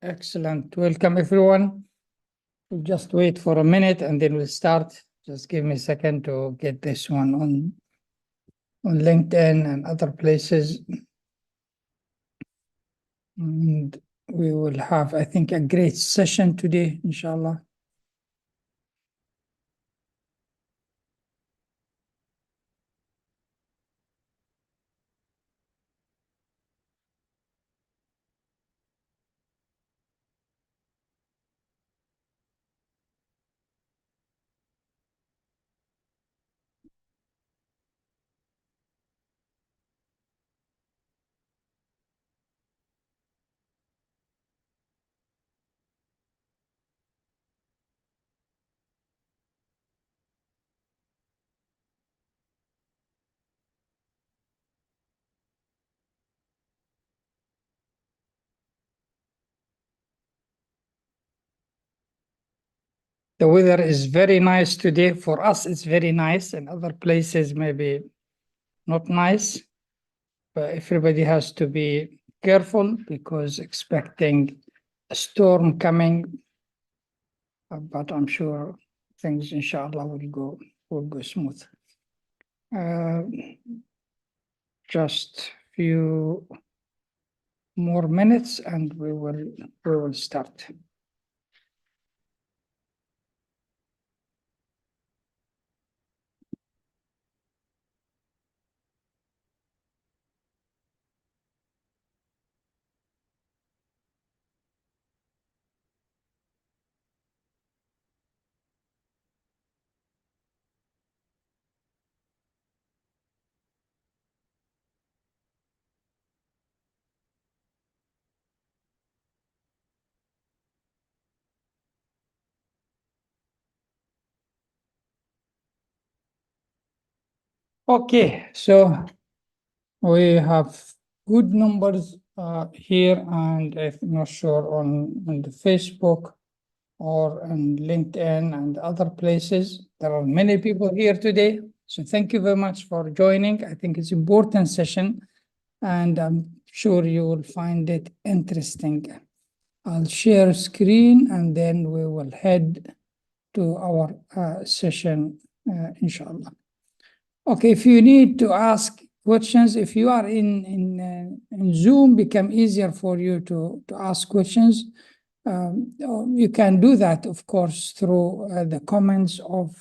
Excellent. Welcome, everyone. We'll just wait for a minute and then we'll start. Just give me a second to get this one on LinkedIn and other places. And we will have, I think, a great session today, inshallah. The weather is very nice today. For us, it's very nice. In other places, maybe not nice. But everybody has to be careful because expecting a storm coming. But I'm sure things, inshallah, will go smooth. Just few more minutes and we will start. Okay, so we have good numbers here, and I'm not sure on the Facebook or on LinkedIn and other places. There are many people here today. So thank you very much for joining. I think it's an important session, and I'm sure you will find it interesting. I'll share screen and then we will head to our session, inshallah. Okay, if you need to ask questions, if you are in Zoom, become easier for you to ask questions. You can do that, of course, through the comments of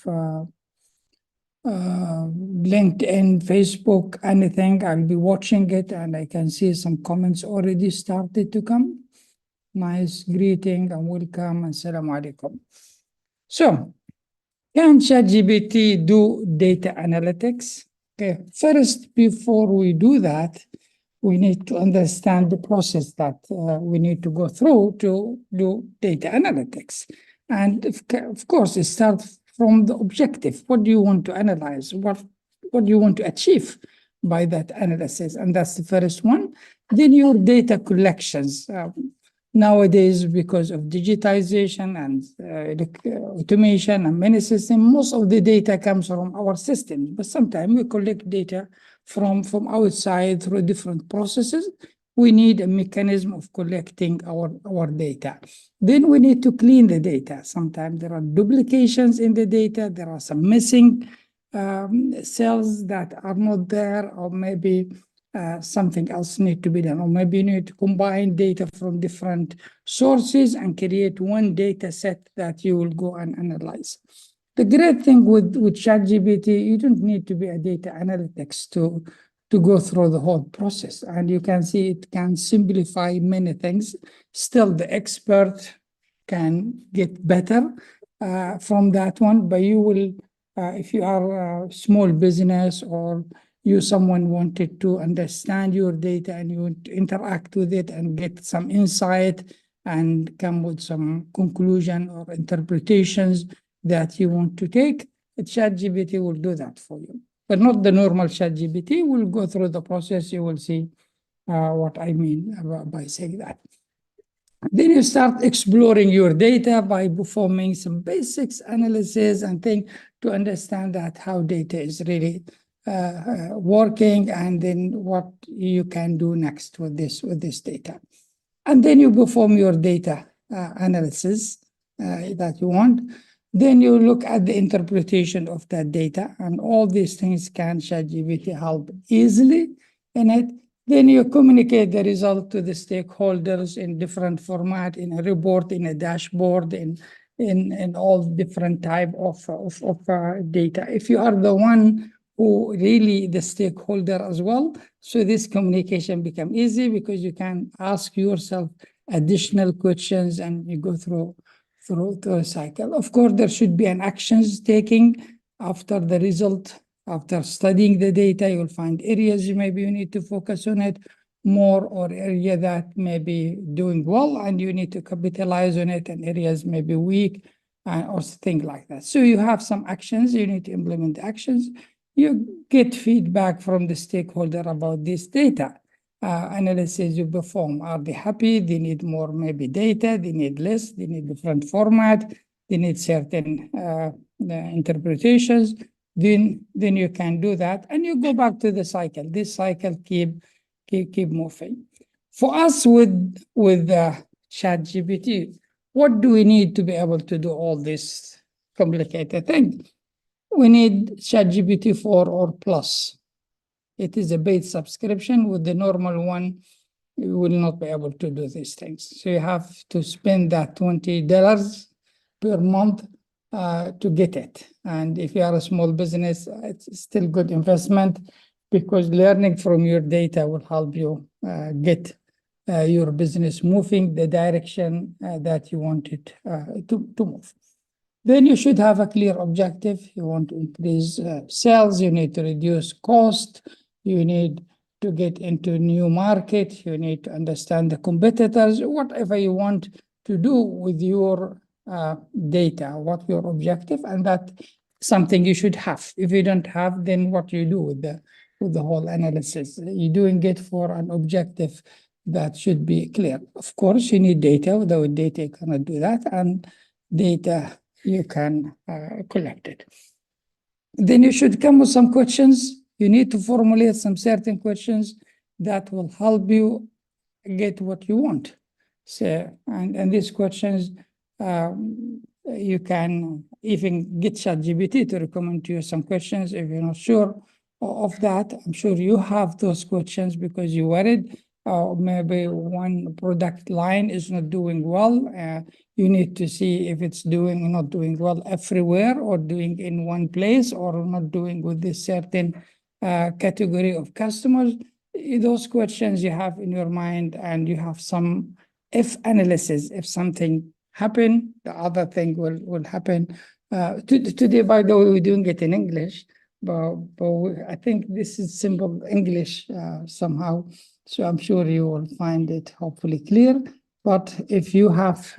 LinkedIn, Facebook, anything. I'll be watching it and I can see some comments already started to come. Nice greeting and welcome and assalamu alaikum. So, can ChatGPT do data analytics? Okay, first, before we do that, we need to understand the process that we need to go through to do data analytics. And of course, it starts from the objective. What do you want to analyze? What do you want to achieve by that analysis? And that's the first one. Then your data collections. Nowadays, because of digitization and automation and many systems, most of the data comes from our systems. But sometimes we collect data from outside through different processes. We need a mechanism of collecting our data. Then we need to clean the data. Sometimes there are duplications in the data. There are some missing cells that are not there, or maybe something else need to be done, or maybe you need to combine data from different sources and create one data set that you will go and analyze. The great thing with ChatGPT, you don't need to be a data analytics to go through the whole process. And you can see it can simplify many things. Still, the expert can get better from that one, but you will, if you are a small business or someone wanted to understand your data and you want to interact with it and get some insight and come with some conclusion or interpretations that you want to take, ChatGPT will do that for you. But not the normal ChatGPT. Will go through the process. You will see what I mean by saying that. Then you start exploring your data by performing some basics analysis and things to understand that how data is really working, and then what you can do next with this data. And then you perform your data analysis that you want. Then you look at the interpretation of that data, and all these things can ChatGPT help easily in it. Then you communicate the result to the stakeholders in different format, in a report, in a dashboard, in all different type of data. If you are the one who really the stakeholder as well, so this communication become easy because you can ask yourself additional questions and you go through a cycle. Of course, there should be an actions taking after the result. After studying the data, you'll find areas maybe you need to focus on it more, or area that may be doing well and you need to capitalize on it, and areas may be weak, or things like that. So you have some actions, you need to implement actions. You get feedback from the stakeholder about this data analysis you perform. Are they happy? They need more maybe data, they need less, they need different format, they need certain interpretations. Then you can do that and you go back to the cycle. This cycle keep moving. For us with ChatGPT, what do we need to be able to do all this complicated thing? We need ChatGPT 4 or plus. It is a paid subscription. With the normal one, you will not be able to do these things. So you have to spend that $20 per month to get it. And if you are a small business, it's still good investment, because learning from your data will help you get your business moving the direction that you want it to move. Then you should have a clear objective. You want to increase sales, you need to reduce cost, you need to get into new market, you need to understand the competitors, whatever you want to do with your data, what your objective, and that something you should have. If you don't have, then what you do with the whole analysis? You're doing it for an objective that should be clear. Of course, you need data. Without data, you cannot do that, and data you can collect it. Then you should come with some questions. You need to formulate some certain questions that will help you get what you want. So, and these questions, you can even get ChatGPT to recommend to you some questions if you're not sure of that. I'm sure you have those questions because you worried. Maybe one product line is not doing well. You need to see if it's not doing well everywhere, or doing in one place, or not doing with this certain category of customers. Those questions you have in your mind, and you have some if analysis. If something happen, the other thing will happen. Today, by the way, we're doing it in English, but I think this is simple English somehow. So I'm sure you will find it hopefully clear. But if you have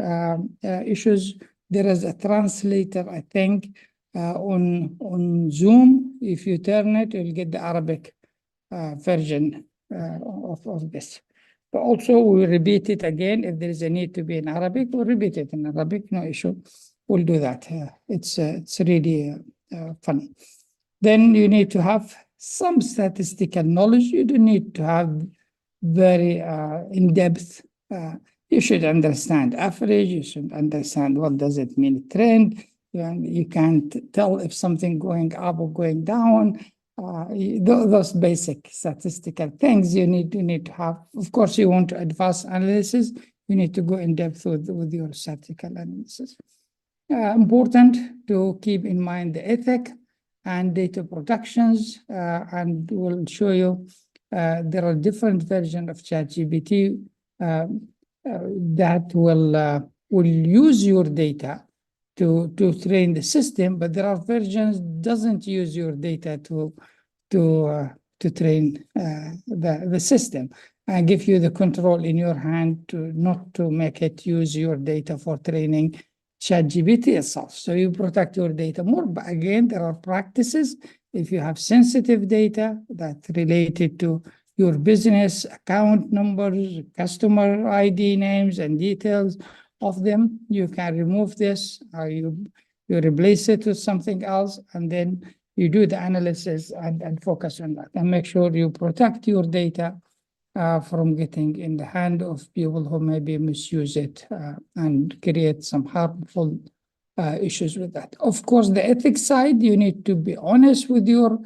issues, there is a translator, I think, on Zoom. If you turn it, you'll get the Arabic version of this. But also, we'll repeat it again. If there is a need to be in Arabic, we'll repeat it in Arabic, no issue. We'll do that. It's really funny. Then you need to have some statistical knowledge. You don't need to have very in-depth. You should understand average. You should understand what does it mean trend. You can't tell if something going up or going down. Those basic statistical things you need to have. Of course, you want to advance analysis. You need to go in depth with your statistical analysis. Important to keep in mind the ethic and data protections, and we'll show you there are different versions of ChatGPT that will use your data to train the system, but there are versions doesn't use your data to train the system, and give you the control in your hand to not to make it use your data for training ChatGPT itself. So you protect your data more. But again, there are practices. If you have sensitive data that's related to your business, account numbers, customer ID names, and details of them, you can remove this, or you replace it with something else, and then you do the analysis and focus on that, and make sure you protect your data from getting in the hand of people who maybe misuse it and create some harmful issues with that. Of course, the ethics side, you need to be honest with your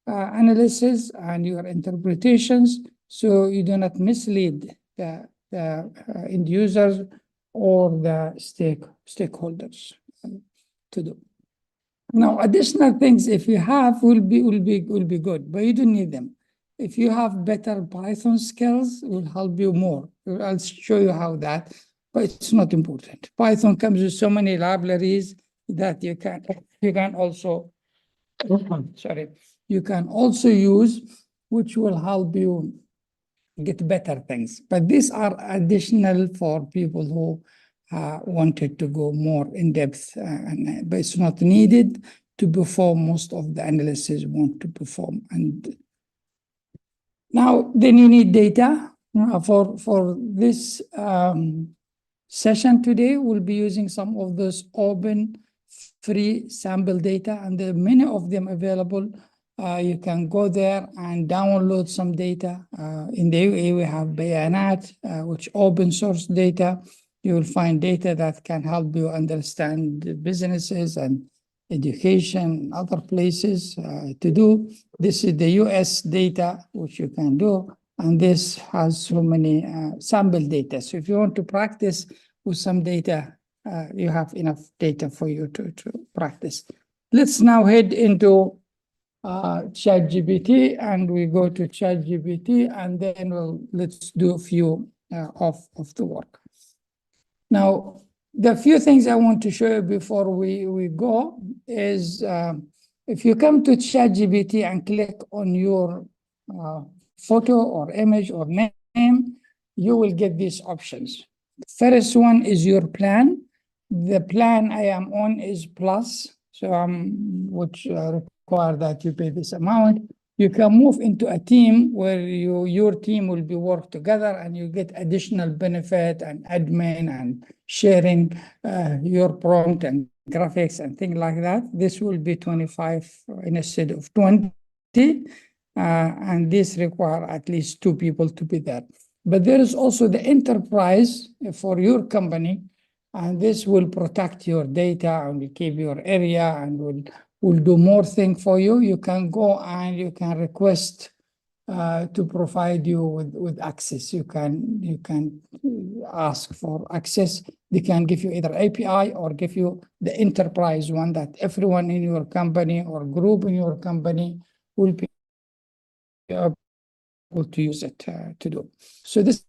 analysis and your interpretations, so you do not mislead the end users or the stakeholders to do. Now, additional things, if you have, will be good, but you don't need them. If you have better Python skills, it will help you more. I'll show you how that, but it's not important. Python comes with so many libraries that you can also, sorry, you can also use, which will help you get better things. But these are additional for people who wanted to go more in depth, but it's not needed to perform most of the analysis want to perform. And now then you need data. For this session today, we'll be using some of those open free sample data, and there are many of them available. You can go there and download some data. In the UAE, we have Bayanat, which open source data. You will find data that can help you understand businesses and education, other places to do. This is the US data, which you can do. And this has so many sample data. So if you want to practice with some data, you have enough data for you to practice. Let's now head into ChatGPT, and we go to ChatGPT, and then let's do a few of the work. Now, the few things I want to show you before we go is if you come to ChatGPT and click on your photo or image or name, you will get these options. First one is your plan. The plan I am on is Plus, so which require that you pay this amount. You can move into a team where your team will be work together, and you get additional benefit and admin and sharing your prompt and graphics and things like that. This will be 25 instead of 20. And this require at least 2 people to be there. But there is also the enterprise for your company, and this will protect your data and will keep your area and will do more things for you. You can go and you can request to provide you with access. You can ask for access. They can give you either API or give you the enterprise one that everyone in your company or group in your company will be able to use it to do. So this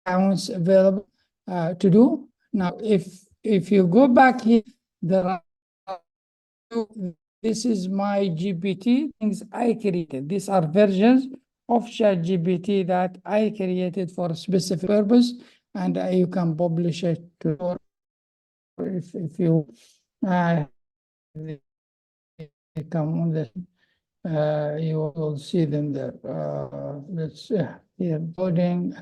accounts available to do. Now, if you go back here, there are this is my GPT things I created. These are versions of ChatGPT that I created for a specific purpose, and you can publish it to if you come on the you will see them there. Let's here coding.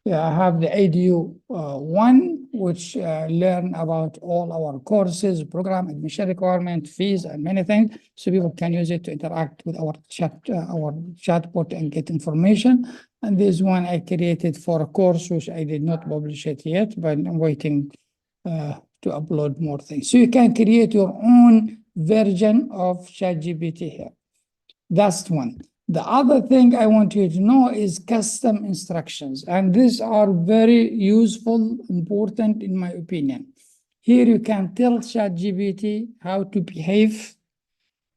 Yeah, I have the ADU one, which learn about all our courses, program, admission requirement, fees, and many things. So people can use it to interact with our chatbot and get information. And this one I created for a course, which I did not publish it yet, but I'm waiting to upload more things. So you can create your own version of ChatGPT here. That's one. The other thing I want you to know is custom instructions. And these are very useful, important in my opinion. Here you can tell ChatGPT how to behave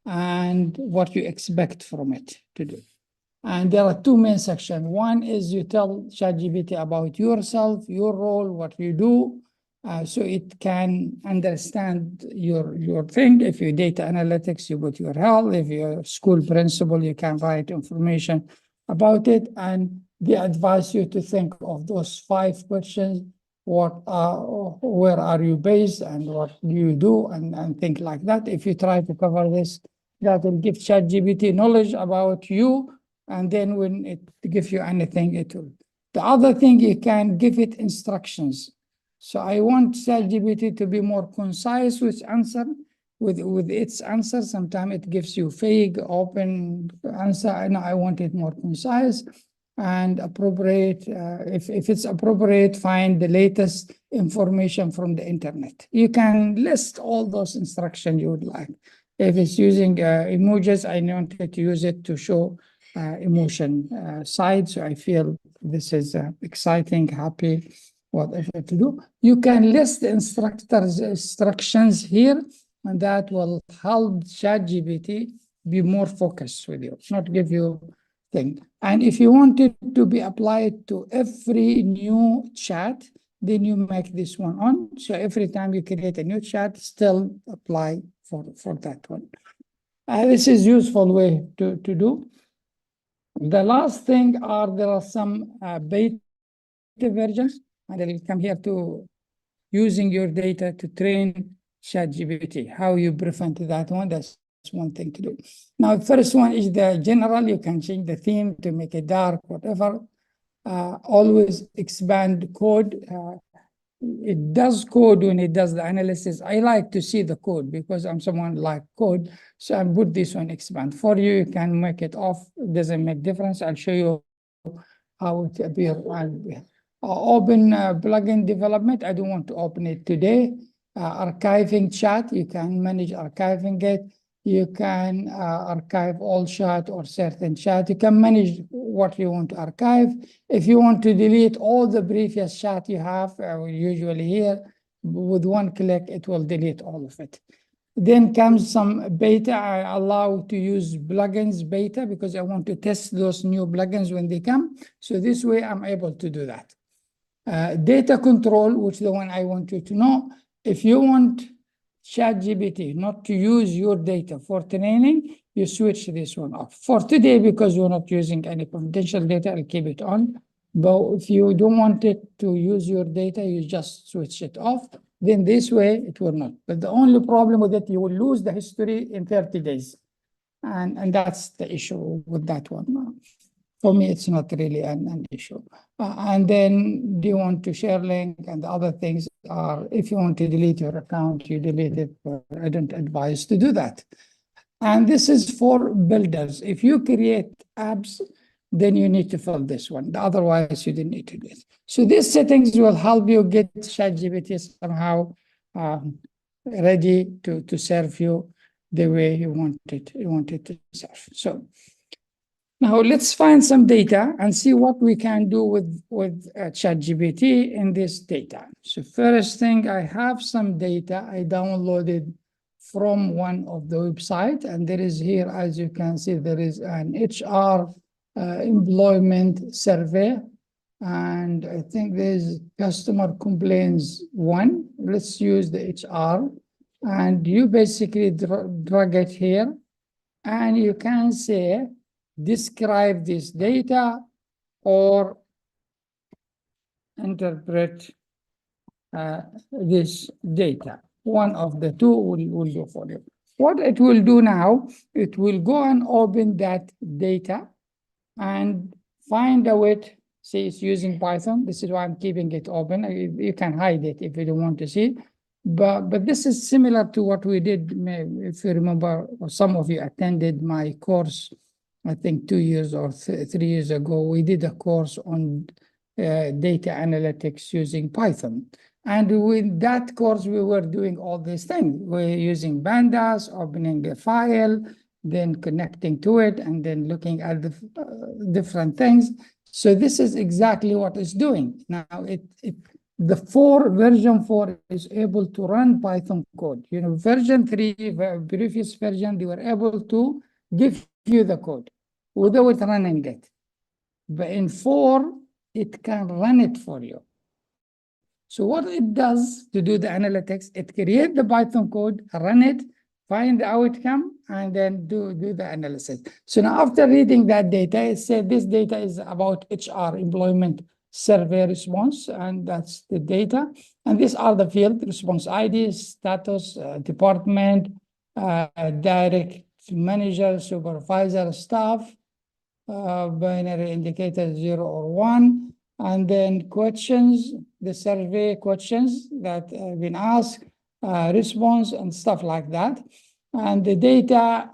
and what you expect from it to do. And there are 2 main sections. One is you tell ChatGPT about yourself, your role, what you do, so it can understand your thing. If you're data analytics, you put your help. If you're school principal, you can write information about it. And they advise you to think of those 5 questions. Where are you based and what do you do and things like that. If you try to cover this, that will give ChatGPT knowledge about you. And then when it gives you anything, it will. The other thing, you can give it instructions. So I want ChatGPT to be more concise with answer. with its answer. Sometimes it gives you vague, open answer. I know I want it more concise and appropriate. If it's appropriate, find the latest information from the internet. You can list all those instructions you would like. If it's using emojis, I wanted to use it to show emotion side. So I feel this is exciting, happy, whatever to do. You can list the instructor's instructions here, and that will help ChatGPT be more focused with you, not give you thing. And if you want it to be applied to every new chat, then you make this one on. So every time you create a new chat, still apply for that one. This is useful way to do. The last thing there are some beta versions, and I'll come here to using your data to train ChatGPT. How you prevent that one, that's one thing to do. Now, the first one is the general. You can change the theme to make it dark, whatever. Always expand code. It does code when it does the analysis. I like to see the code because I'm someone like code. So I put this one expand. For you, you can make it off. It doesn't make difference. I'll show you how it appears. Open plugin development. I don't want to open it today. Archiving chat. You can manage archiving it. You can archive all chat or certain chat. You can manage what you want to archive. If you want to delete all the previous chat you have, usually here, with one click, it will delete all of it. Then comes some beta. I allow to use plugins beta because I want to test those new plugins when they come. So this way I'm able to do that. Data control, which is the one I want you to know. If you want ChatGPT not to use your data for training, you switch this one off. For today, because we're not using any confidential data, I'll keep it on. But if you don't want it to use your data, you just switch it off. Then this way, it will not. But the only problem with it, you will lose the history in 30 days. And that's the issue with that one. For me, it's not really an issue. And then do you want to share link, and the other things are, if you want to delete your account, you delete it, but I don't advise to do that. And this is for builders. If you create apps, then you need to fill this one. Otherwise, you didn't need to do it. So these settings will help you get ChatGPT somehow ready to serve you the way you want it to serve. So now let's find some data and see what we can do with ChatGPT in this data. So first thing, I have some data I downloaded from one of the websites, and there is here, as you can see, there is an HR employment survey, and I think there's customer complaints one. Let's use the HR, and you basically drag it here, and you can say, describe this data or interpret this data. One of the two will do for you. What it will do now, it will go and open that data and find a way. See, it's using Python. This is why I'm keeping it open. You can hide it if you don't want to see. But this is similar to what we did. If you remember, or some of you attended my course, I think 2 years or 3 years ago, we did a course on data analytics using Python. And with that course, we were doing all these things. We're using pandas, opening a file, then connecting to it, and then looking at the different things. So this is exactly what it's doing. Now, the version 4 is able to run Python code. You know, version 3, previous version, they were able to give you the code without running it. But in 4, it can run it for you. So what it does to do the analytics, it creates the Python code, run it, find the outcome, and then do the analysis. So now after reading that data, it said this data is about HR employment survey response, and that's the data. And these are the field response ID, status, department, direct manager, supervisor, staff, binary indicator 0 or 1, and then questions, the survey questions that have been asked, response and stuff like that. And the data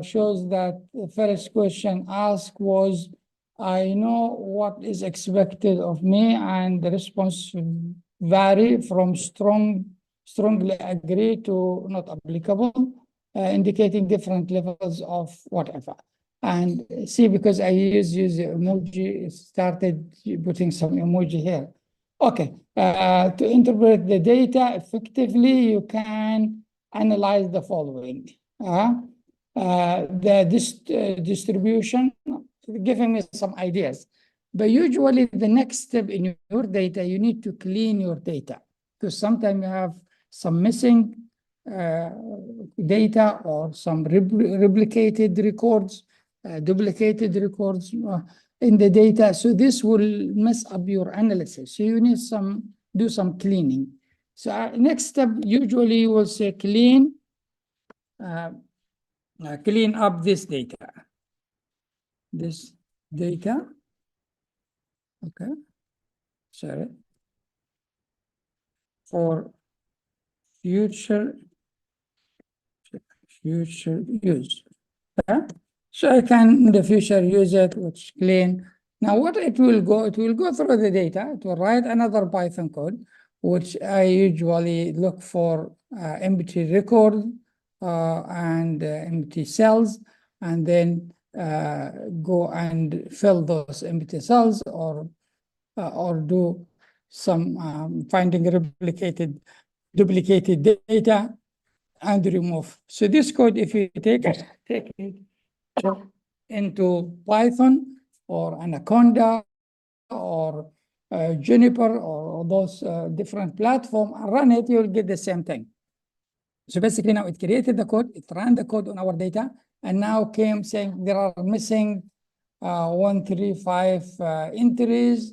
shows that the first question asked was, I know what is expected of me, and the response vary from strongly agree to not applicable, indicating different levels of whatever. And see, because I use the emoji, it started putting some emoji here. Okay, to interpret the data effectively, you can analyze the following. The distribution, giving me some ideas. But usually the next step in your data, you need to clean your data, because sometimes you have some missing data or some replicated records, duplicated records in the data. So this will mess up your analysis. So you need do some cleaning. So next step, usually you will say clean up this data. This data, okay, sorry, for future use. Okay? So I can in the future use it, which clean. Now what it will go through the data, it will write another Python code, which I usually look for empty record and empty cells, and then go and fill those empty cells, or do some finding duplicated data and remove. So this code, if you take it into Python or Anaconda or Juniper or those different platforms and run it, you'll get the same thing. So basically now it created the code, it ran the code on our data, and now came saying there are missing 135 entries,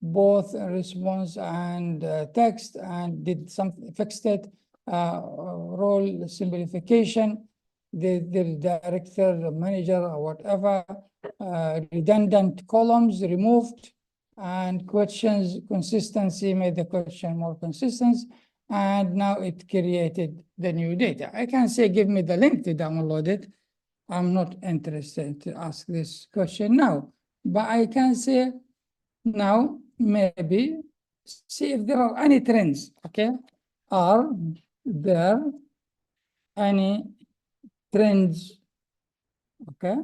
both response and text, and did something, fixed it, role simplification, the director, the manager, or whatever, redundant columns removed, and questions consistency made the question more consistent, and now it created the new data. I can say, give me the link to download it. I'm not interested to ask this question now, but I can say now, maybe see if there are any trends, okay? Are there any trends, okay,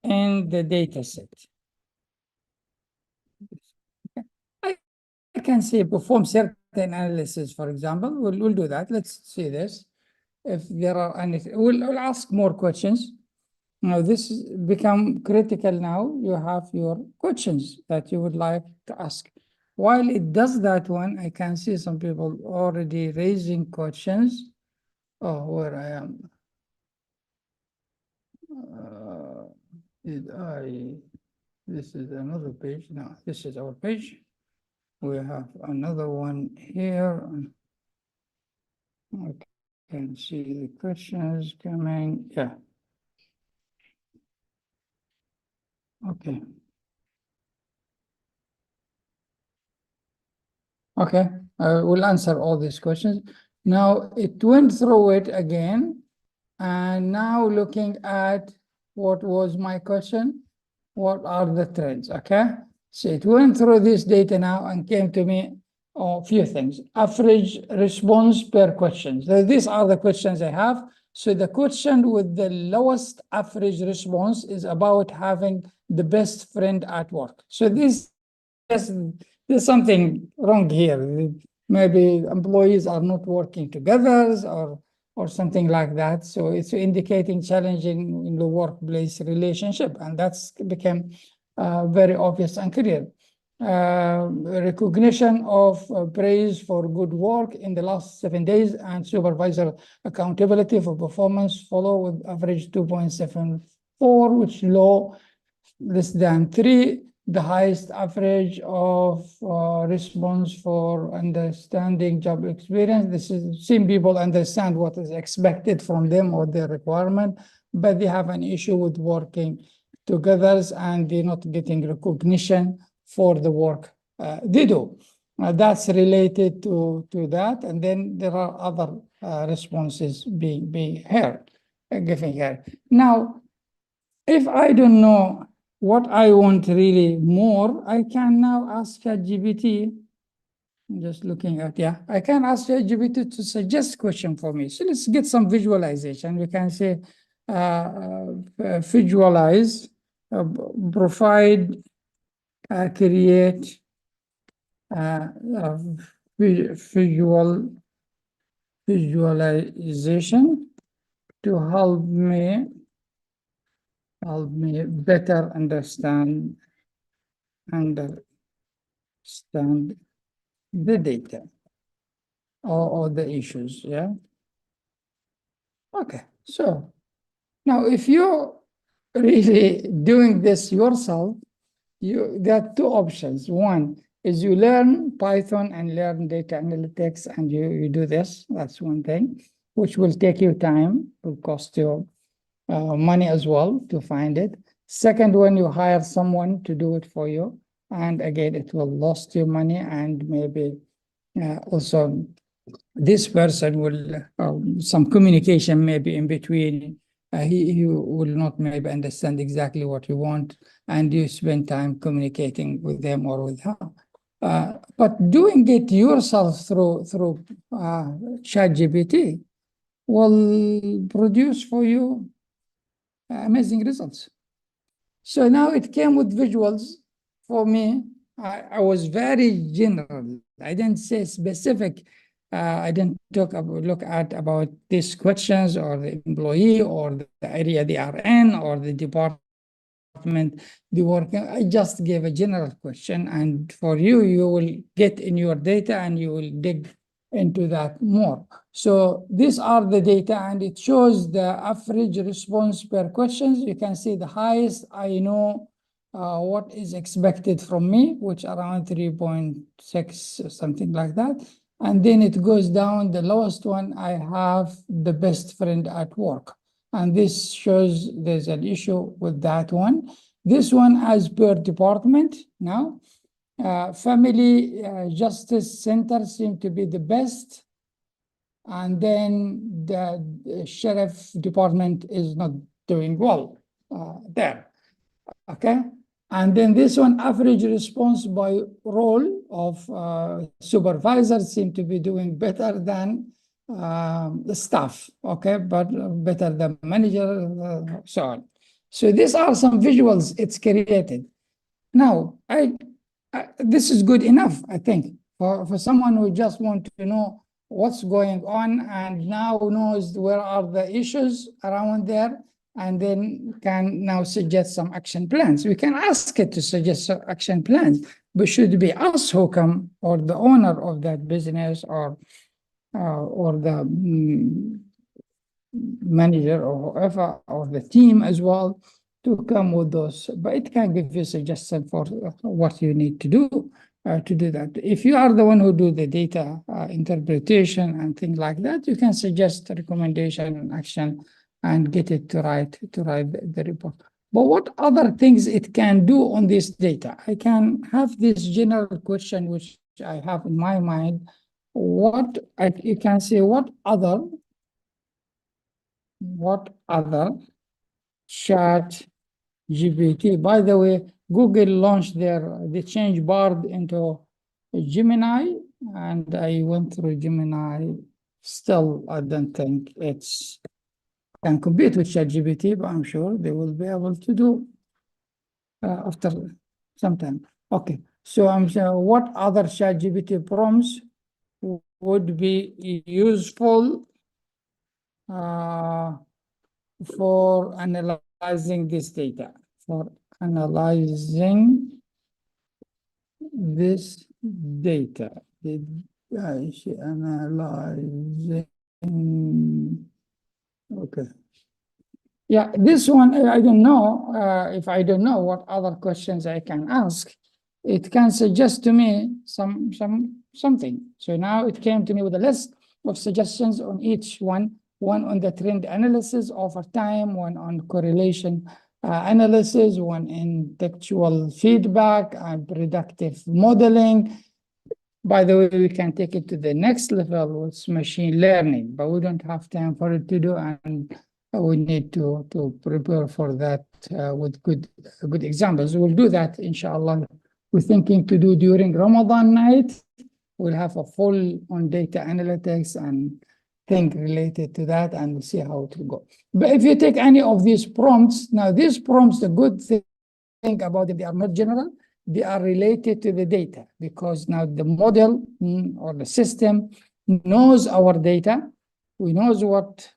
in the data set? Okay. I can say perform certain analysis, for example. We'll do that. Let's see this. If there are any, we'll ask more questions. Now this has become critical now. You have your questions that you would like to ask. While it does that one, I can see some people already raising questions. Oh, where I am. This is another page. No, this is our page. We have another one here. I can see the questions coming. Yeah. Okay. Okay, we'll answer all these questions. Now it went through it again, and now looking at what was my question, what are the trends, okay? So it went through this data now and came to me a few things. Average response per question. So these are the questions I have. So the question with the lowest average response is about having the best friend at work. So this there's something wrong here. Maybe employees are not working together or something like that. So it's indicating challenging in the workplace relationship, and that's became very obvious and clear. Recognition of praise for good work in the last 7 days, and supervisor accountability for performance follow with average 2.74, which low less than 3. The highest average of response for understanding job experience. This is same people understand what is expected from them or their requirement, but they have an issue with working together and they're not getting recognition for the work they do. That's related to that, and then there are other responses being heard, given here. Now, if I don't know what I want really more, I can now ask ChatGPT. I'm just looking at, yeah, I can ask ChatGPT to suggest question for me. So let's get some visualization. We can say visualize, provide, create visualization to help me better understand the data or the issues. Yeah. Okay. So now, if you're really doing this yourself, there are two options. One is you learn Python and learn data analytics, and you do this. That's one thing, which will take you time, will cost you money as well to find it. Second one, you hire someone to do it for you. And again, it will cost you money, and maybe also this person will, some communication maybe in between. He will not maybe understand exactly what you want, and you spend time communicating with them or with her. But doing it yourself through ChatGPT will produce for you amazing results. So now it came with visuals for me. I was very general. I didn't say specific. I didn't look at about these questions or the employee or the area they are in or the department they work in. I just gave a general question, and for you, you will get in your data and you will dig into that more. So these are the data, and it shows the average response per questions. You can see the highest, I know what is expected from me, which around 3.6, something like that. And then it goes down, the lowest one, I have the best friend at work. And this shows there's an issue with that one. This one as per department now. Family Justice Center seem to be the best. And then the sheriff department is not doing well there. Okay. And then this one, average response by role of supervisors seem to be doing better than the staff, okay, but better than manager, so on. So these are some visuals it's created. Now, this is good enough, I think, for someone who just want to know what's going on and now knows where are the issues around there, and then can now suggest some action plans. We can ask it to suggest action plans, but should be us who come, or the owner of that business, or the manager or whoever, or the team as well, to come with those. But it can give you suggestion for what you need to do that. If you are the one who do the data interpretation and things like that, you can suggest a recommendation and action and get it to write the report. But what other things it can do on this data? I can have this general question, which I have in my mind. You can say, what other chat GPT? By the way, Google launched they changed Bard into Gemini, and I went through Gemini. Still, I don't think it's can compete with ChatGPT, but I'm sure they will be able to do after some time. Okay, so I'm saying, what other ChatGPT prompts would be useful for analyzing this data? For analyzing this data, analyzing. Okay. Yeah, this one, I don't know. If I don't know what other questions I can ask, it can suggest to me something. So now it came to me with a list of suggestions on each one on the trend analysis over time, one on correlation analysis, one in textual feedback and predictive modeling. By the way, we can take it to the next level with machine learning, but we don't have time for it to do, and we need to prepare for that with good examples. We'll do that, inshallah. We're thinking to do during Ramadan night. We'll have a full on data analytics and thing related to that, and we'll see how it will go. But if you take any of these prompts, now these prompts, the good thing about them, they are not general. They are related to the data, because now the model or the system knows our data. We knows what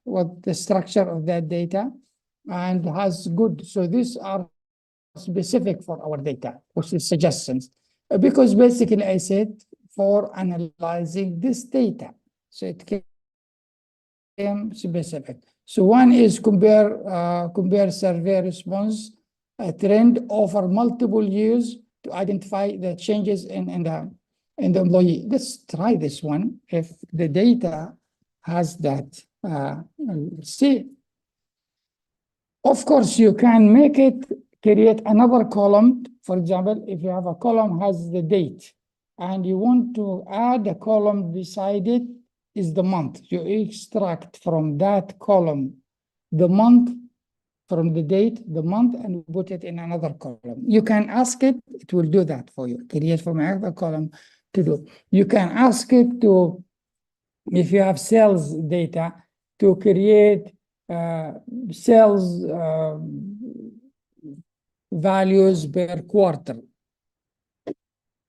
the structure of that data and has good. So these are specific for our data, which is suggestions. Because basically I said for analyzing this data. So it came specific. So one is compare survey response trend over multiple years to identify the changes in the employee. Let's try this one. If the data has that, see. Of course, you can make it create another column. For example, if you have a column has the date, and you want to add a column beside it is the month. You extract from that column the month, from the date, the month, and put it in another column. You can ask it, it will do that for you. Create from another column to do. You can ask it to, if you have sales data, to create sales values per quarter.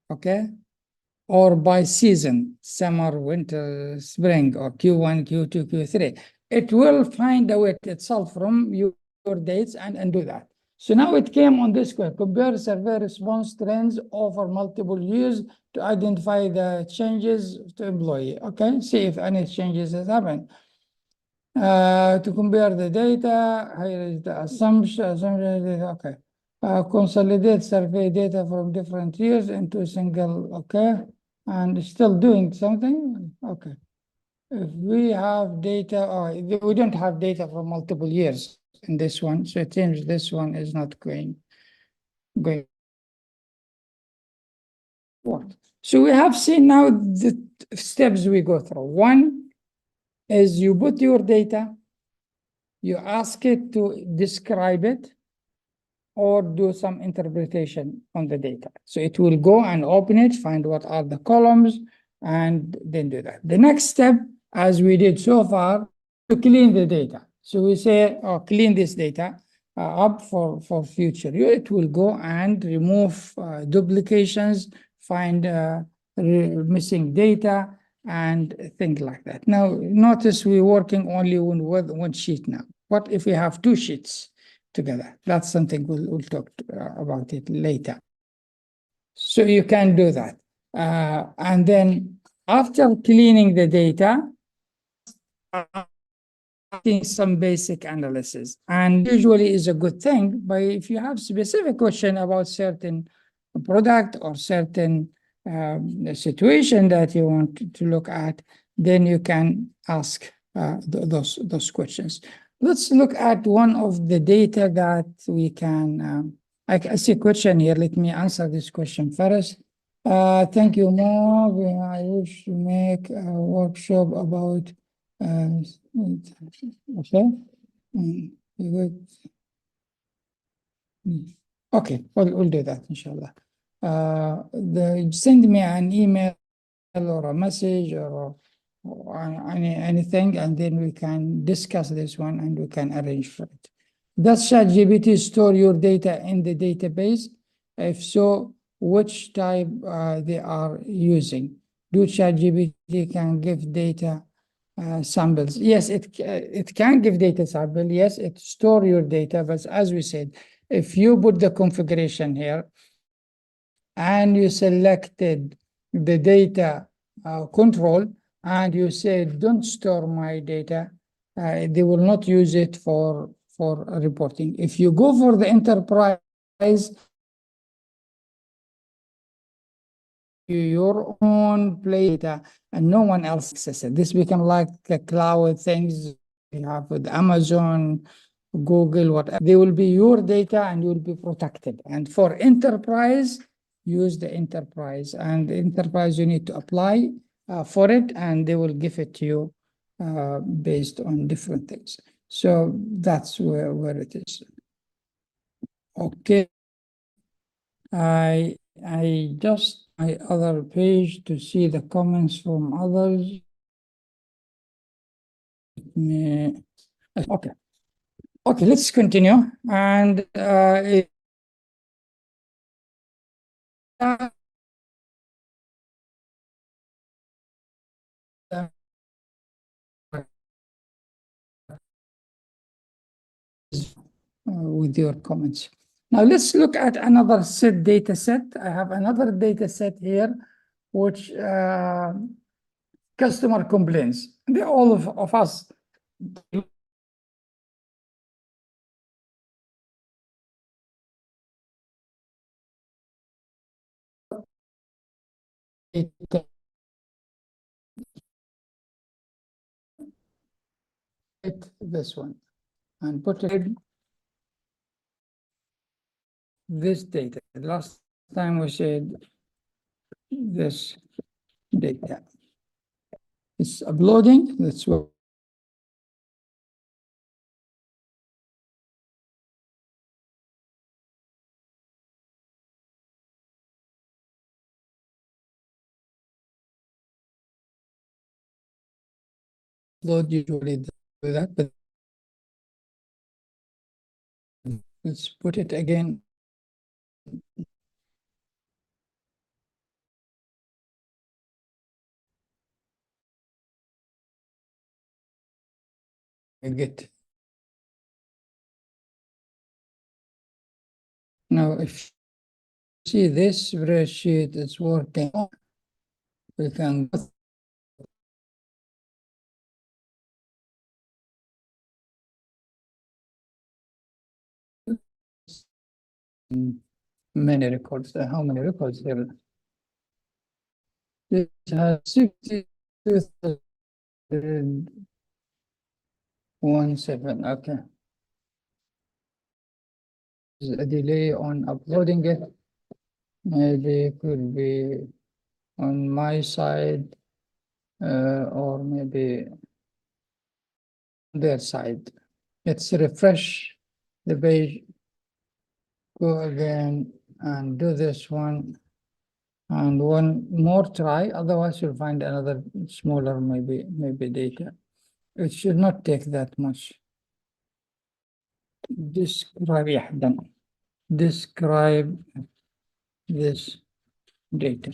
Okay? Or by season, summer, winter, spring, or Q1, Q2, Q3. It will find a way itself from your dates and do that. So now it came on this question: compare survey response trends over multiple years to identify the changes to employee. Okay, see if any changes has happened. To compare the data, here is the assumption, okay. Consolidate survey data from different years into a single, okay, and still doing something, okay. If we have data, we don't have data for multiple years in this one, so it seems this one is not going forward. So we have seen now the steps we go through. One is you put your data, you ask it to describe it, or do some interpretation on the data. So it will go and open it, find what are the columns, and then do that. The next step, as we did so far, to clean the data. So we say, clean this data up for future. It will go and remove duplications, find missing data, and things like that. Now, notice we're working only with one sheet now. What if we have two sheets together? That's something we'll talk about it later. So you can do that. And then after cleaning the data, some basic analysis, and usually is a good thing. But if you have specific question about certain product or certain situation that you want to look at, then you can ask those questions. Let's look at one of the data that we can, I see a question here. Let me answer this question first. Thank you, Mo. I wish to make a workshop about, okay. Okay, we'll do that, inshallah. Send me an email or a message or anything, and then we can discuss this one and we can arrange for it. Does ChatGPT store your data in the database? If so, which type they are using? Do ChatGPT can give data samples? Yes, it can give data sample. Yes, it store your data, but as we said, if you put the configuration here and you selected the data control, and you say, don't store my data, they will not use it for reporting. If you go for the enterprise, your own play data and no one else accesses it. This become like the cloud things you have with Amazon, Google, whatever. They will be your data and you will be protected. And for enterprise, use the enterprise, and the enterprise you need to apply for it, and they will give it to you based on different things. So that's where it is. Okay. I just my other page to see the comments from others. Okay. Okay, let's continue. And with your comments. Now let's look at another data set. I have another data set here, which customer complaints. All of us this one and put it this data. Last time we said this data. It's uploading. That's what upload usually do that, but let's put it again. I get. Now, if you see this spreadsheet is working, we can go many records. How many records here? It has 62,117. Okay. There's a delay on uploading it. Maybe it could be on my side, or maybe their side. Let's refresh the page, go again and do this one. And one more try, otherwise you'll find another smaller maybe data. It should not take that much. Describe this data.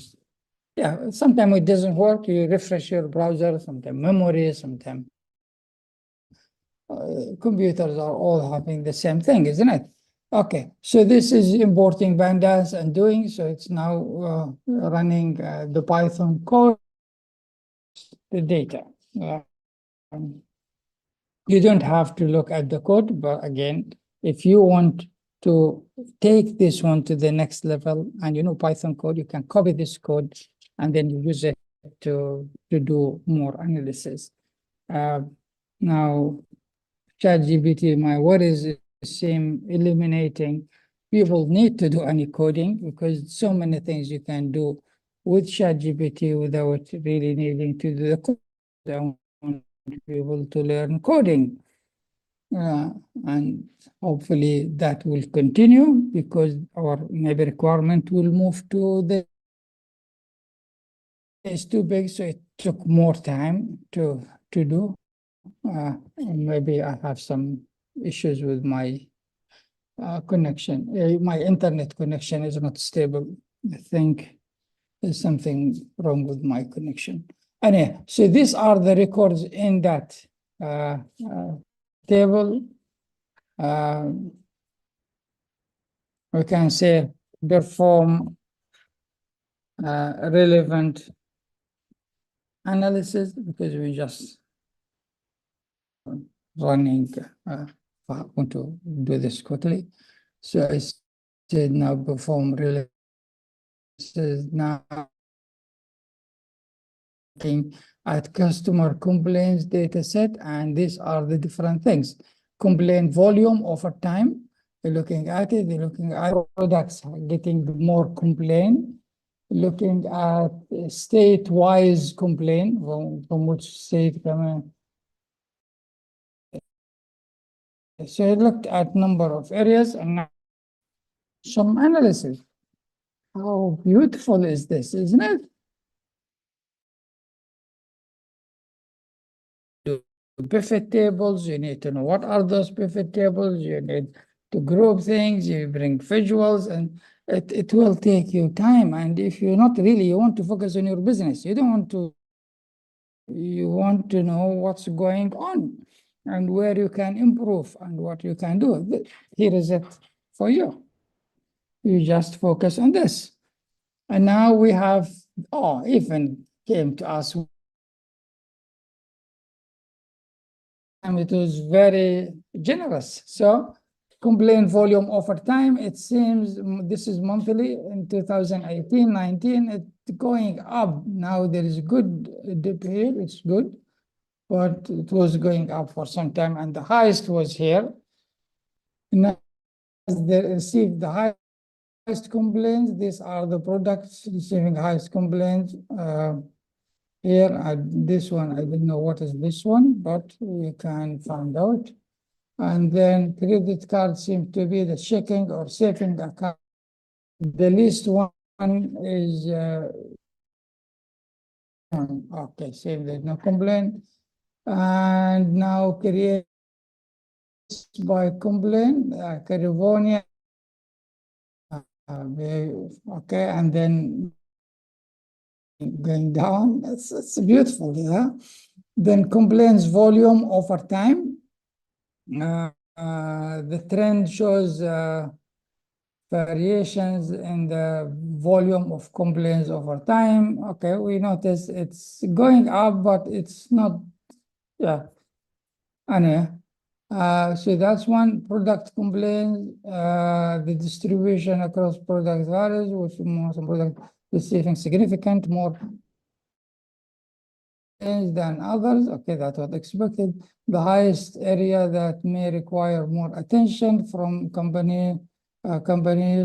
Yeah, sometimes it doesn't work. You refresh your browser, sometimes memory, sometimes computers are all having the same thing, isn't it? Okay, so this is importing pandas and doing, so it's now running the Python code, the data. You don't have to look at the code, but again, if you want to take this one to the next level and you know Python code, you can copy this code and then you use it to do more analysis. Now, ChatGPT, my word is the same, eliminating people need to do any coding because so many things you can do with ChatGPT without really needing to do the code. I want people to learn coding. And hopefully that will continue because our maybe requirement will move to the it's too big, so it took more time to do. Maybe I have some issues with my connection. My internet connection is not stable. I think there's something wrong with my connection. Anyway, so these are the records in that table. We can say perform relevant analysis because we just running. I want to do this quickly. So I said now perform relevant now looking at customer complaints data set, and these are the different things. Complaint volume over time, looking at it, looking at products getting more complaint, looking at state-wise complaint, from which state come in. So I looked at number of areas and now some analysis. How beautiful is this, isn't it? Do pivot tables, you need to know what are those pivot tables, you need to group things, you bring visuals, and it will take you time. And if you're not really, you want to focus on your business, you don't want to, you want to know what's going on and where you can improve and what you can do. Here is it for you. You just focus on this. And now we have, oh, even came to us. And it was very generous. So complaint volume over time, it seems this is monthly in 2018, 19, it's going up. Now there is a good dip here, it's good, but it was going up for some time and the highest was here. Now they received the highest complaints, these are the products receiving highest complaints. Here, this one, I don't know what is this one, but we can find out. And then credit card seems to be the checking or saving account. The least one is, okay, save, there's no complaint. And now create by complaint, California. Okay, and then going down, it's beautiful, yeah. Then complaints volume over time. The trend shows variations in the volume of complaints over time. Okay, we notice it's going up, but it's not, yeah. Anyway, so that's one. Product complaints, the distribution across product varies, with some product receiving significant more than others. Okay, that's what expected. The highest area that may require more attention from companies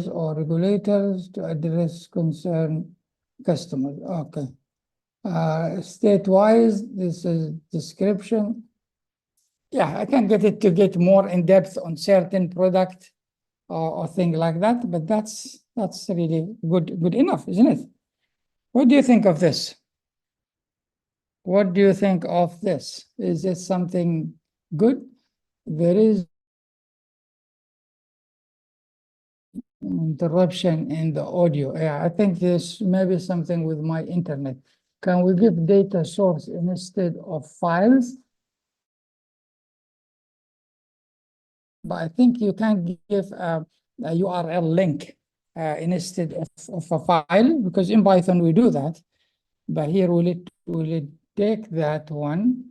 or regulators to address concern customers. Okay. State-wise, this is description. Yeah, I can get it to get more in depth on certain product or thing like that, but that's really good enough, isn't it? What do you think of this? What do you think of this? Is it something good? There is interruption in the audio. Yeah, I think this may be something with my internet. Can we give data source instead of files? But I think you can give a URL link instead of a file, because in Python we do that. But here will it take that one?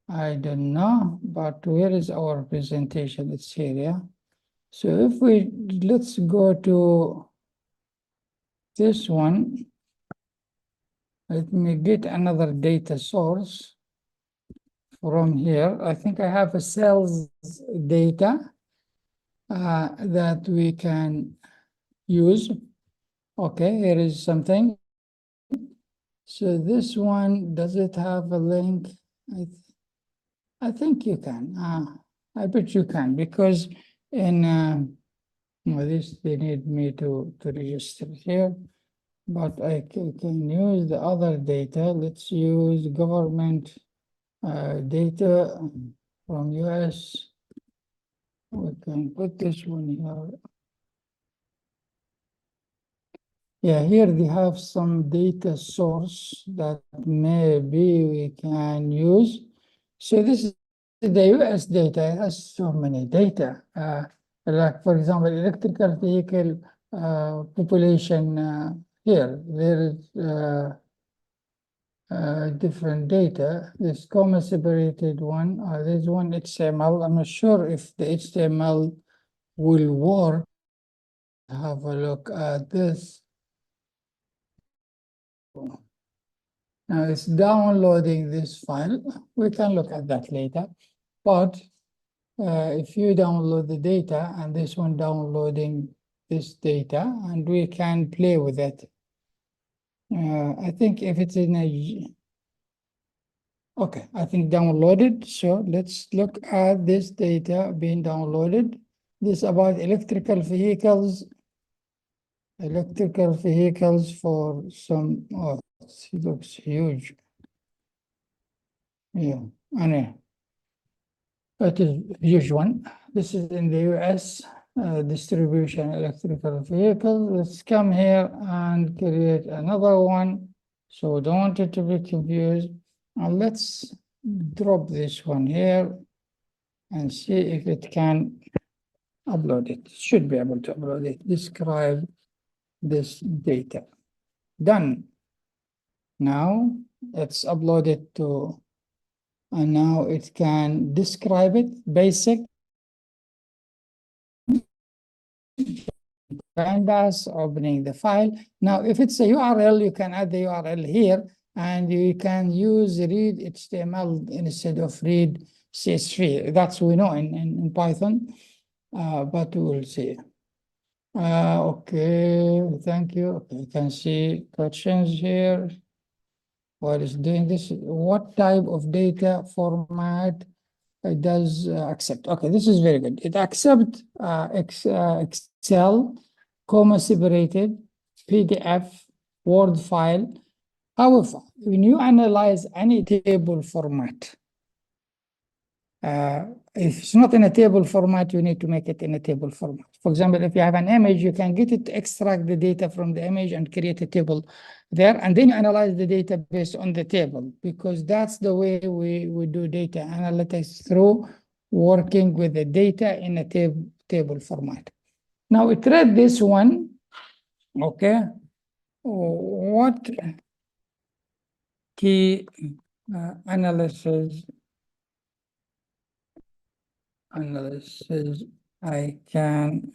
I don't know, but where is our presentation? It's here, yeah. So if let's go to this one. Let me get another data source from here. I think I have a sales data that we can use. Okay, here is something. So this one, does it have a link? I think you can. I bet you can, because in this they need me to register here, but I can use the other data. Let's use government data from US. We can put this one here. Yeah, here they have some data source that maybe we can use. So this is the US data. It has so many data. Like, for example, electrical vehicle population here. There is different data. This comma separated one, there's one HTML. I'm not sure if the HTML will work. Have a look at this. Now it's downloading this file. We can look at that later. But if you download the data and this one downloading this data, and we can play with it. I think if it's in a, okay, I think downloaded. So let's look at this data being downloaded. This is about electrical vehicles for some, oh, it looks huge. Yeah, I know. It is a huge one. This is in the US distribution electrical vehicles. Let's come here and create another one. So we don't want it to be confused. And let's drop this one here and see if it can upload it. Should be able to upload it. Describe this data. Done. Now it's uploaded to, and now it can describe it, basic, pandas, opening the file. Now, if it's a URL, you can add the URL here, and you can use read HTML instead of read CSV. That's we know in Python, but we will see. Okay, thank you. Okay, you can see questions here. What is doing this? What type of data format it does accept? Okay, this is very good. It accepts Excel, comma separated, PDF, Word file. However, when you analyze any table format, if it's not in a table format, you need to make it in a table format. For example, if you have an image, you can get it to extract the data from the image and create a table there, and then you analyze the data based on the table, because that's the way we do data analytics, through working with the data in a table format. Now, it read this one, okay? What key analysis I can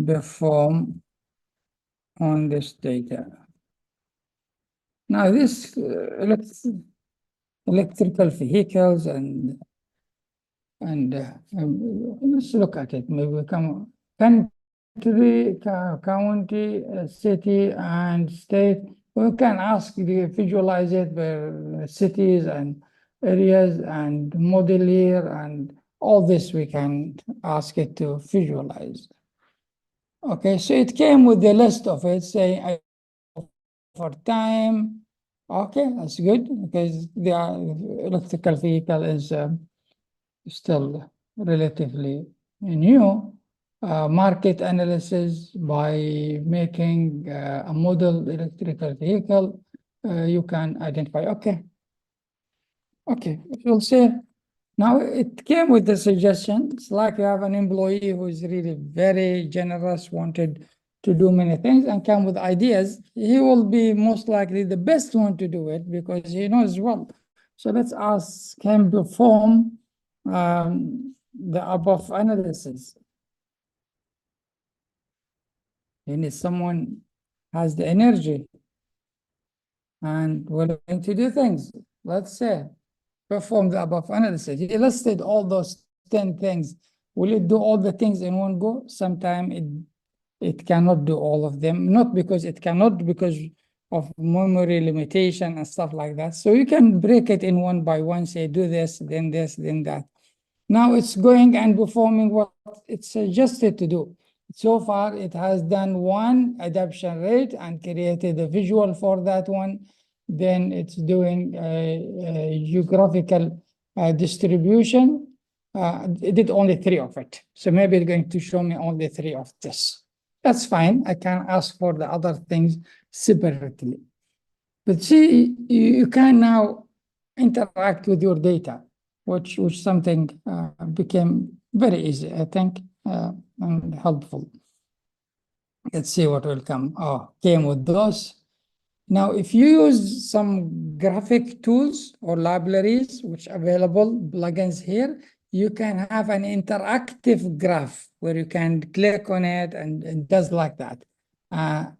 perform on this data. Now, this electrical vehicles and let's look at it. Maybe we come country, county, city, and state. We can ask the visualize it by cities and areas and model year, and all this we can ask it to visualize. Okay, so it came with the list of it, saying for time. Okay, that's good, because the electrical vehicle is still relatively new. Market analysis by making a model electrical vehicle, you can identify. Okay, we'll say. Now, it came with the suggestions, like you have an employee who is really very generous, wanted to do many things, and come with ideas. He will be most likely the best one to do it because he knows well. So let's ask him to perform the above analysis. You need someone has the energy and willing to do things. Let's say, perform the above analysis. He listed all those 10 things. Will it do all the things in one go? Sometimes it cannot do all of them, not because it cannot, because of memory limitation and stuff like that. So you can break it in one by one, say do this, then that. Now it's going and performing what it's suggested to do. So far, it has done one adaptation rate and created a visual for that one. Then it's doing a geographical distribution. It did only 3 of it. So maybe it's going to show me only 3 of this. That's fine. I can ask for the other things separately. But see, you can now interact with your data, which something became very easy, I think, and helpful. Let's see what will come. Oh, came with those. Now, if you use some graphic tools or libraries, which are available, plugins here, you can have an interactive graph where you can click on it and it does like that. I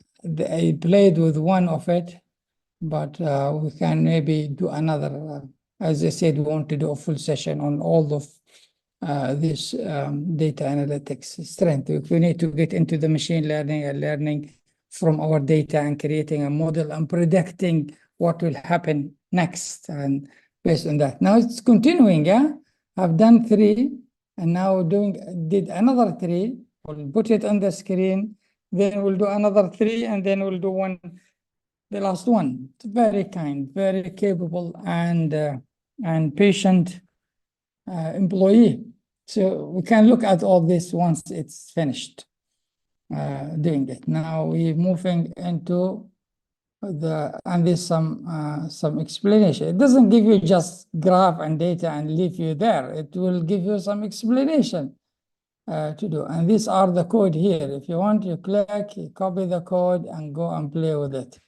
played with one of it, but we can maybe do another. As I said, we want to do a full session on all of this data analytics strength. If we need to get into the machine learning and learning from our data and creating a model and predicting what will happen next, and based on that. Now it's continuing, yeah? I've done 3, and now did another 3. We'll put it on the screen, then we'll do another 3, and then we'll do the last one. It's very kind, very capable, and patient employee. So we can look at all this once it's finished doing it. Now we're moving into and there's some explanation. It doesn't give you just graph and data and leave you there. It will give you some explanation to do. And these are the code here. If you want, you click, you copy the code and go and play with it.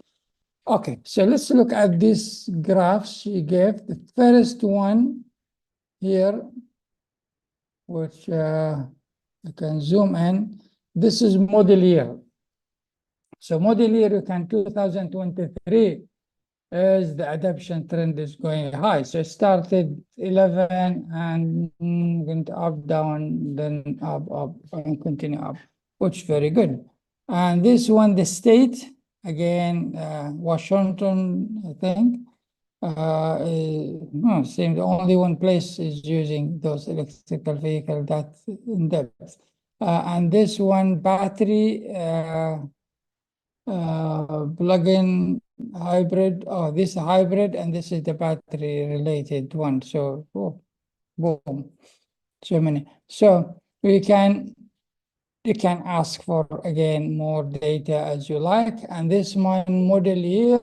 Okay, so let's look at these graphs she gave. The first one here, which you can zoom in. This is model year. So model year, you can 2023 is the adoption trend is going high. So it started 11 and went up, down, then up, and continue up, which is very good. And this one, the state, again, Washington, I think, no, same. The only one place is using those electrical vehicles that in depth. And this one, battery, plug-in hybrid. Oh, this hybrid, and this is the battery related one. So, oh, boom, so many. So you can ask for, again, more data as you like. And this one, model year,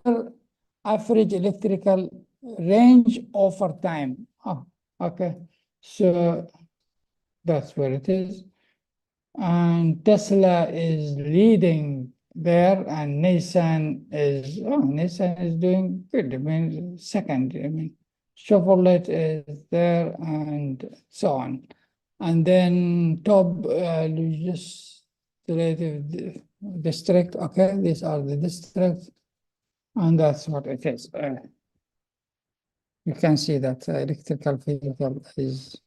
average electrical range over time. Oh, okay. So that's where it is. And Tesla is leading there, and Nissan is doing good. I mean, second. I mean, Chevrolet is there, and so on. And then top legislative district. Okay, these are the districts, and that's what it is. You can see that electrical vehicle is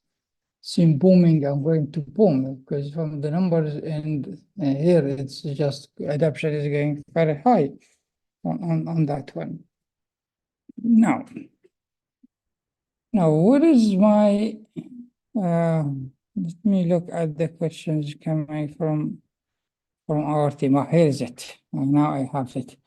seen booming and going to boom, because from the numbers and here it's just adoption is going very high on that one. Now what is my let me look at the questions coming from our team. Oh, here is it. Now I have it.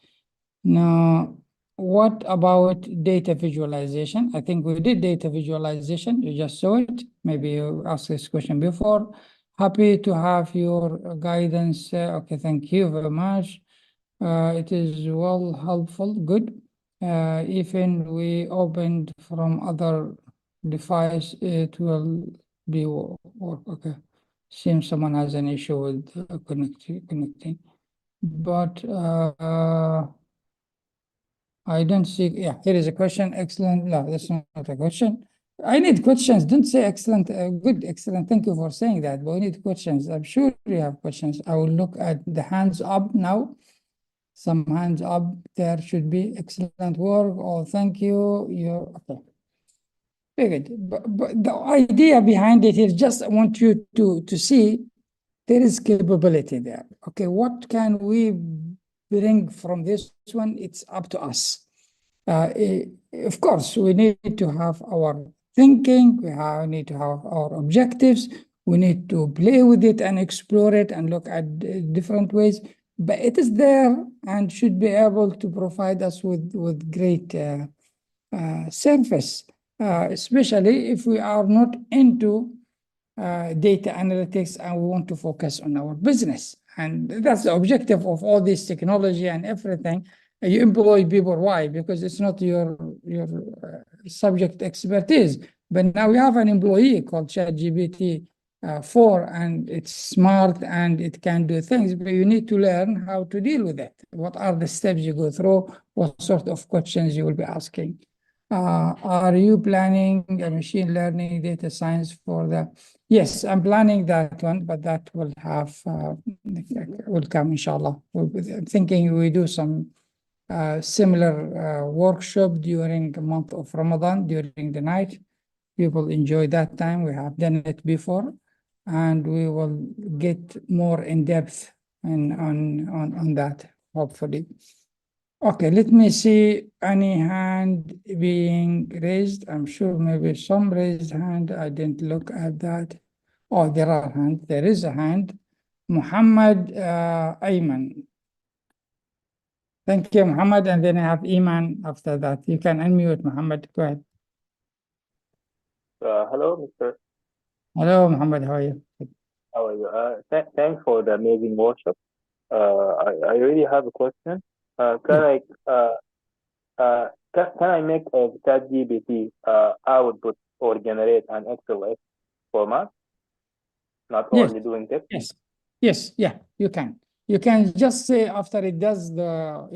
Now, what about data visualization? I think we did data visualization. You just saw it. Maybe you asked this question before. Happy to have your guidance. Okay, thank you very much. It is well helpful. Good. Even we opened from other device, it will be work. Okay. Seems someone has an issue with connecting. But I don't see. Yeah, here is a question. Excellent. No, that's not a question. I need questions. Don't say excellent. Good, excellent. Thank you for saying that. But we need questions. I'm sure you have questions. I will look at the hands up now. Some hands up. There should be excellent work. Oh, thank you. You're okay. Very good. But the idea behind it is just I want you to see there is capability there. Okay, what can we bring from this one? It's up to us. Of course, we need to have our thinking. We need to have our objectives. We need to play with it and explore it and look at different ways. But it is there and should be able to provide us with great service, especially if we are not into data analytics and we want to focus on our business. And that's the objective of all this technology and everything. You employ people. Why? Because it's not your subject expertise. But now we have an employee called ChatGPT 4, and it's smart and it can do things, but you need to learn how to deal with it. What are the steps you go through? What sort of questions you will be asking? Are you planning a machine learning data science for the? Yes, I'm planning that one, but that will have will come inshallah. I'm thinking we do some similar workshop during the month of Ramadan during the night. people enjoy that time. We have done it before, and we will get more in depth on that, hopefully. Okay, let me see any hand being raised. I'm sure maybe some raised hand. I didn't look at that. Oh, there are hands. There is a hand. Muhammad Ayman. Thank you, Muhammad. And then I have Iman after that. You can unmute, Muhammad. Go ahead. Hello, Mr. Hello, Muhammad. How are you? How are you? Thanks for the amazing workshop. I really have a question. Can I make a ChatGPT output or generate an XLS format, not Yes. only doing text? Yes. Yeah, you can. You can just say after it does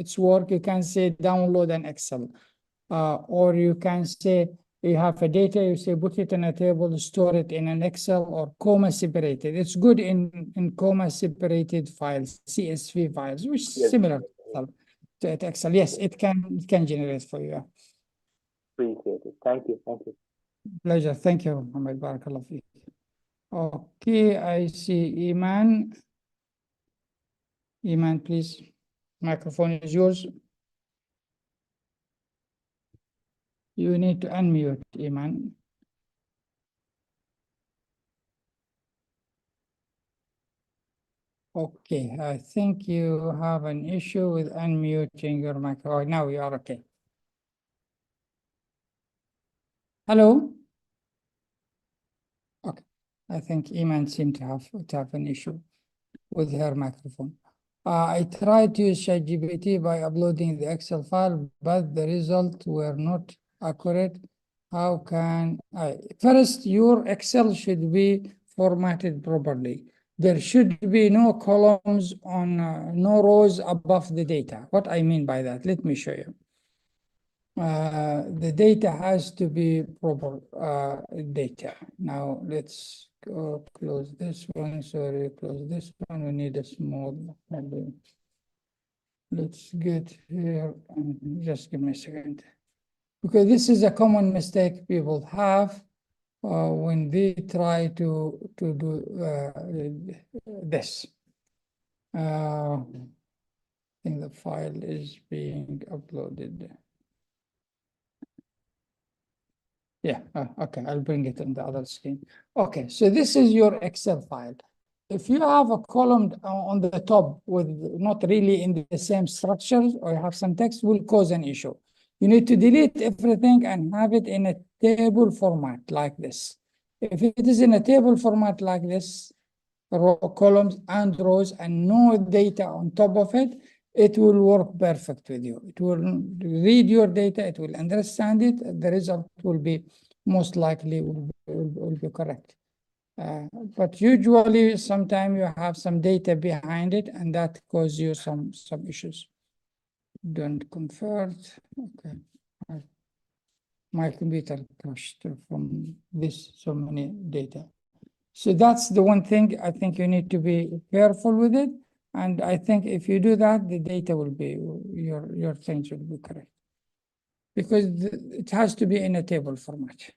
its work, you can say download an Excel. Or you can say you have a data, you say put it in a table, store it in an Excel or comma separated. It's good in comma separated files, CSV files, which is Yes, similar to Excel. Yes, it can generate for you. appreciate it. Thank you. Pleasure. Thank you, Muhammad. Barakallah fiik. Okay, I see Iman. Iman, please. Microphone is yours. You need to unmute, Iman. Okay, I think you have an issue with unmuting your microphone. Now you are okay. Hello? Okay, I think Iman seemed to have an issue with her microphone. I tried to use ChatGPT by uploading the Excel file, but the results were not accurate. How can I? First, your Excel should be formatted properly. There should be no columns on, no rows above the data. What I mean by that, let me show you. The data has to be proper data. Now let's go close this one. Sorry, close this one. We need a small. Let's get here and just give me a second. Because this is a common mistake people have when they try to do this. I think the file is being uploaded. Yeah, okay, I'll bring it on the other screen. Okay, so this is your Excel file. If you have a column on the top with not really in the same structures or you have some text, will cause an issue. You need to delete everything and have it in a table format like this. If it is in a table format like this, columns and rows and no data on top of it, it will work perfect with you. It will read your data, it will understand it, the result will be most likely will be correct. But usually, sometimes you have some data behind it, and that causes you some issues. Don't convert. Okay. My computer crashed from this so many data. So that's the one thing I think you need to be careful with it. And I think if you do that, the data will be, your things will be correct. Because it has to be in a table format.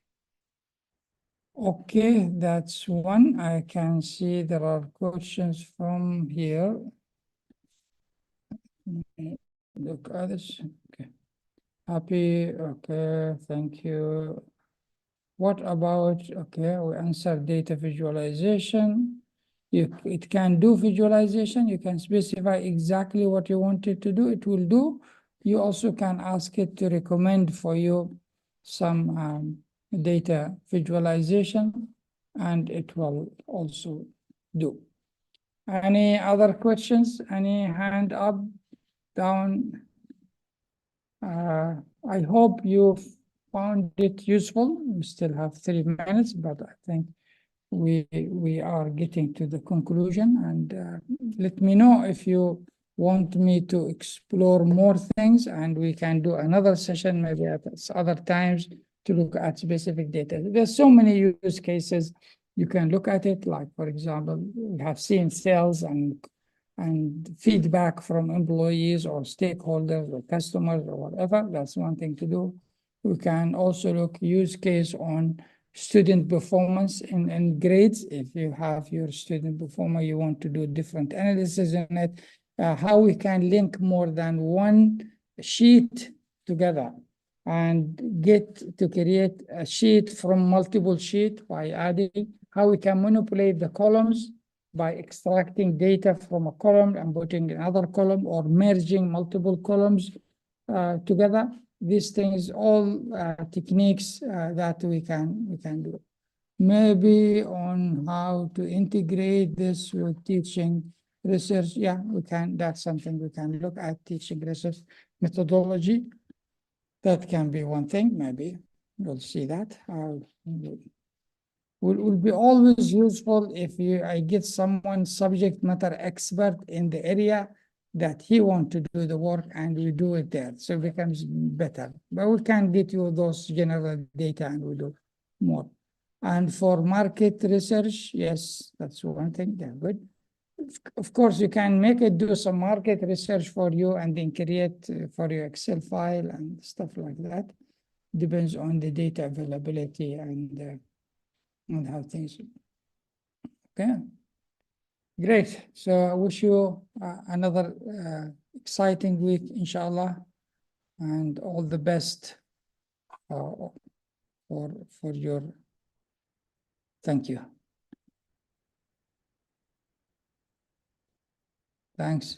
Okay, that's one. I can see there are questions from here. Look at this. Okay. Happy. Okay, thank you. What about, okay, we answer data visualization. It can do visualization. You can specify exactly what you want it to do. It will do. You also can ask it to recommend for you some data visualization, and it will also do. Any other questions? Any hand up, down? I hope you found it useful. We still have 3 minutes, but I think we are getting to the conclusion. And let me know if you want me to explore more things, and we can do another session maybe at other times to look at specific data. There's so many use cases you can look at it. Like, for example, we have seen sales and feedback from employees or stakeholders or customers or whatever. That's one thing to do. We can also look use case on student performance in grades. If you have your student performer, you want to do different analysis on it, how we can link more than one sheet together and get to create a sheet from multiple sheets by adding, how we can manipulate the columns by extracting data from a column and putting another column or merging multiple columns together. These things, all techniques that we can do. Maybe on how to integrate this with teaching research. Yeah, we can. That's something we can look at, teaching research methodology. That can be one thing. Maybe we'll see that. Will be always useful if I get someone subject matter expert in the area that he want to do the work and we do it there. So it becomes better. But we can get you those general data and we do more. And for market research, yes, that's one thing. Yeah, good. Of course, you can make it do some market research for you and then create for your Excel file and stuff like that. Depends on the data availability and how things. Okay. Great. So I wish you another exciting week, inshallah, and all the best for your. Thank you. Thanks.